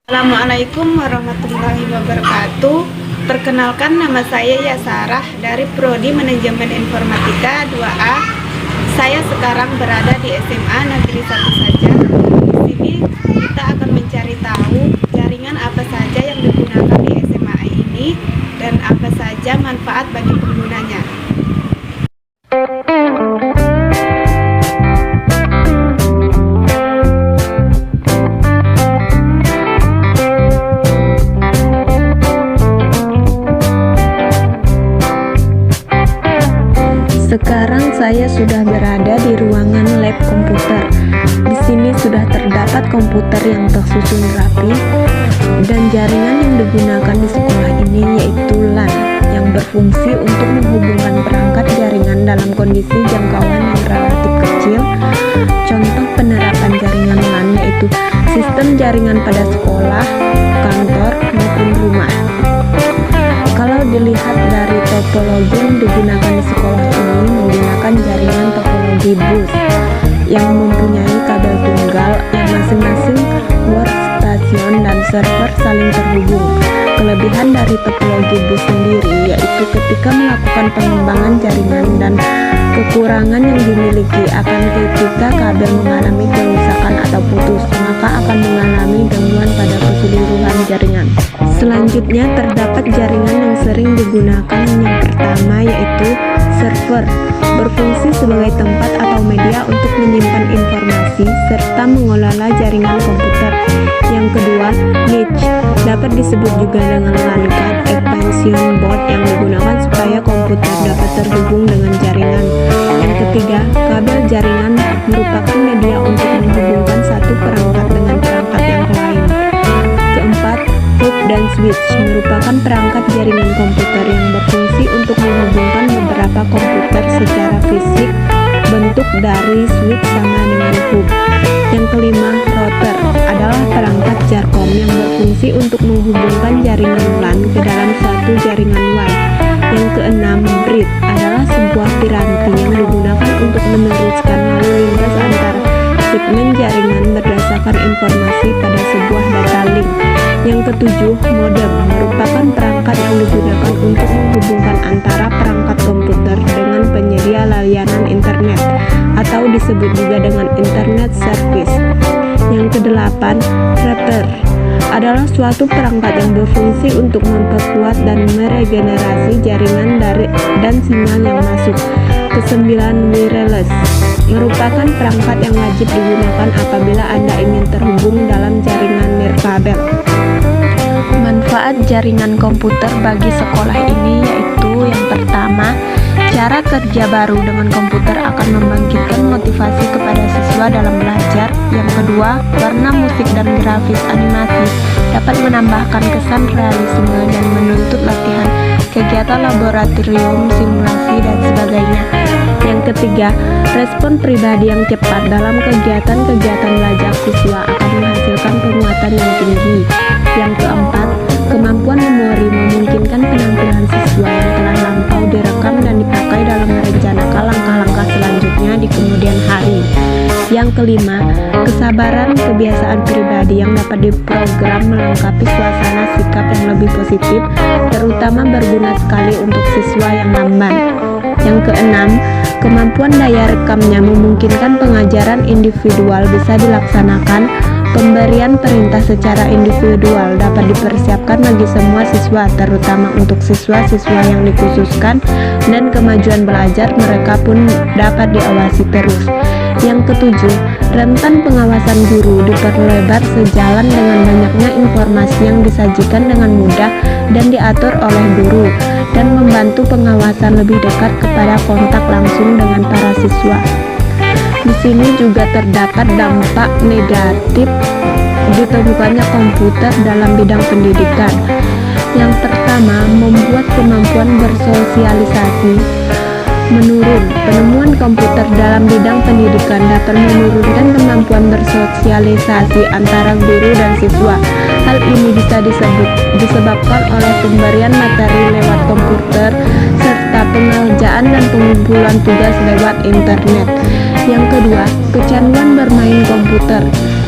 Assalamualaikum warahmatullahi wabarakatuh. Perkenalkan, nama saya Yasarah dari Prodi Manajemen Informatika 2A. Saya sekarang berada di SMA Negeri 1 saja. Di sini kita akan mencari tahu jaringan apa saja yang digunakan di SMA ini dan apa saja manfaat bagi penggunanya. Sekarang saya sudah berada di ruangan lab komputer. Di sini sudah terdapat komputer yang tersusun rapi dan jaringan yang digunakan di sekolah ini yaitu LAN yang berfungsi untuk menghubungkan perangkat jaringan dalam kondisi jangkauan yang relatif kecil. Contoh penerapan jaringan LAN yaitu sistem jaringan pada sekolah, kantor, maupun rumah. Kalau dilihat dari topologi yang digunakan di sekolah ini menggunakan jaringan topologi bus yang mempunyai kabel tunggal yang masing-masing workstation dan server saling terhubung. Kelebihan dari topologi bus sendiri yaitu ketika melakukan pengembangan jaringan dan kekurangan yang dimiliki akan ketika kabel mengalami kerusakan atau putus, maka akan mengalami gangguan pada keseluruhan jaringan. Selanjutnya terdapat jaringan yang sering digunakan. Yang pertama yaitu server, berfungsi sebagai tempat atau media untuk menyimpan informasi serta mengelola jaringan komputer. Yang kedua, niche, dapat disebut juga dengan LAN card expansion board yang digunakan supaya komputer dapat terhubung dengan jaringan. Yang ketiga, kabel jaringan merupakan media untuk menghubungkan satu perangkat dengan perangkat yang lain. Keempat, hub dan switch merupakan perangkat jaringan komputer yang berfungsi untuk menghubungkan beberapa komputer secara fisik. Bentuk dari switch sama dengan hub. Yang kelima, router adalah perangkat Jarcom yang berfungsi untuk menghubungkan jaringan LAN ke dalam suatu jaringan WAN. Yang keenam, bridge adalah sebuah piranti yang digunakan untuk meneruskan lalu lintas antara segmen jaringan berdasarkan informasi pada sebuah data link. Yang ketujuh, modem merupakan perangkat yang digunakan untuk menghubungkan antara perangkat komputer dengan penyedia layanan internet atau disebut juga dengan internet service. Yang kedelapan, router adalah suatu perangkat yang berfungsi untuk memperkuat dan meregenerasi jaringan dan sinyal yang masuk. Kesembilan, wireless merupakan perangkat yang wajib digunakan apabila Anda ingin terhubung dalam jaringan nirkabel. Manfaat jaringan komputer bagi sekolah ini yaitu yang pertama, cara kerja baru dengan komputer akan membangkitkan motivasi kepada siswa dalam belajar. Yang kedua, warna musik dan grafis animasi dapat menambahkan kesan realisme dan menuntut latihan, kegiatan laboratorium, simulasi, dan sebagainya. Yang ketiga, respon pribadi yang cepat dalam kegiatan-kegiatan belajar siswa akan menghasilkan penguatan yang tinggi. Yang keempat, kemampuan memori memungkinkan penampilan siswa yang telah lampau direkam dan dipakai dalam merencanakan langkah-langkah selanjutnya di kemudian hari. Yang kelima, kesabaran kebiasaan pribadi yang dapat diprogram melengkapi suasana sikap yang lebih positif, terutama berguna sekali untuk siswa yang lamban. Yang keenam, kemampuan daya rekamnya memungkinkan pengajaran individual bisa dilaksanakan. Pemberian perintah secara individual dapat dipersiapkan bagi semua siswa, terutama untuk siswa-siswa yang dikhususkan, dan kemajuan belajar mereka pun dapat diawasi terus. Yang ketujuh, rentan pengawasan guru diperlebar sejalan dengan banyaknya informasi yang disajikan dengan mudah dan diatur oleh guru, dan membantu pengawasan lebih dekat kepada kontak langsung dengan para siswa. Di sini juga terdapat dampak negatif ditemukannya komputer dalam bidang pendidikan. Yang pertama, membuat kemampuan bersosialisasi menurun. Penemuan komputer dalam bidang pendidikan dapat menurunkan kemampuan bersosialisasi antara guru dan siswa. Hal ini bisa disebabkan oleh pemberian materi lewat komputer serta pengerjaan dan pengumpulan tugas lewat internet. Yang kedua, kecanduan bermain komputer.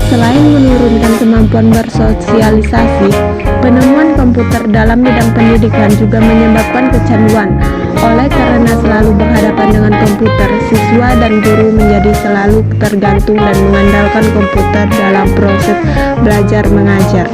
Selain menurunkan kemampuan bersosialisasi, penemuan komputer dalam bidang pendidikan juga menyebabkan kecanduan. Oleh karena selalu berhadapan dengan komputer, siswa dan guru menjadi selalu tergantung dan mengandalkan komputer dalam proses belajar mengajar.